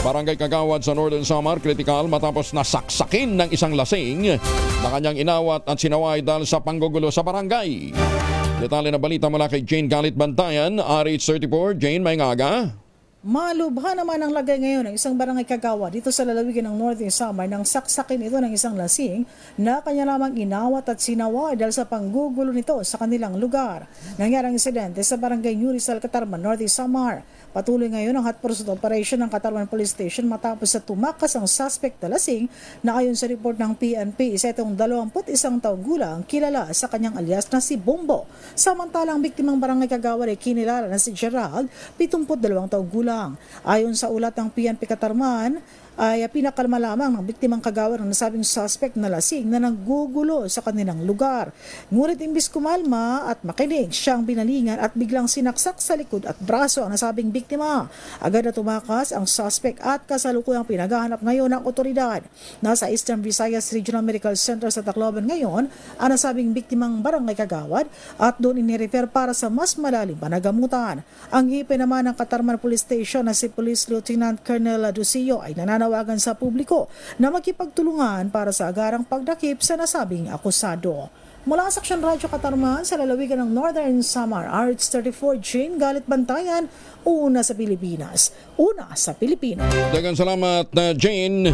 Barangay Kagawad sa Northern Samar, kritikal matapos nasaksakin ng isang lasing na kanyang inawat at sinaway dahil sa panggugulo sa barangay. Detalye na balita mula kay Jane Galit Bantayan, RH34. Jane, may ngaga. Malubha naman ang lagay ngayon ng isang barangay Kagawad dito sa lalawigan ng Northern Samar nang saksakin ito ng isang lasing na kanya lamang inawat at sinaway dahil sa panggugulo nito sa kanilang lugar. Nangyari ang insidente sa barangay New Rizal, Katarman, Northern Samar. Patuloy ngayon ang hot pursuit operation ng Katarman Police Station matapos sa tumakas ang suspect na lasing na ayon sa report ng PNP, isa itong 21 taong gulang kilala sa kanyang alias na si Bombo. Samantalang biktimang barangay Kagawad ay kinilala na si Gerald, 72 taong gulang. Ayon sa ulat ng PNP Katarman, ay pinakalma lamang ng biktimang Kagawad ng nasabing suspect na lasing na nanggugulo sa kanilang lugar. Ngunit imbis kumalma at makinig, siyang binalingan at biglang sinaksak sa likod at braso ang nasabing biktima. Agad na tumakas ang suspect at kasalukuyang pinaghahanap ngayon ng otoridad. Nasa Eastern Visayas Regional Medical Center sa Tacloban ngayon ang nasabing biktimang barangay Kagawad at doon inirefer para sa mas malalim panagamutan. Ang hipe naman ng Katarman Police Station na si Police Lieutenant Colonel Ducio ay nananawagan sa publiko na makipagtulungan para sa agarang pagdakip sa nasabing akusado. Mula sa Aksyon Radyo Katarman sa lalawigan ng Northern Samar, RH34, Jane Galit Bantayan, una sa Pilipinas, una sa Pilipino. Daghang salamat, Jane.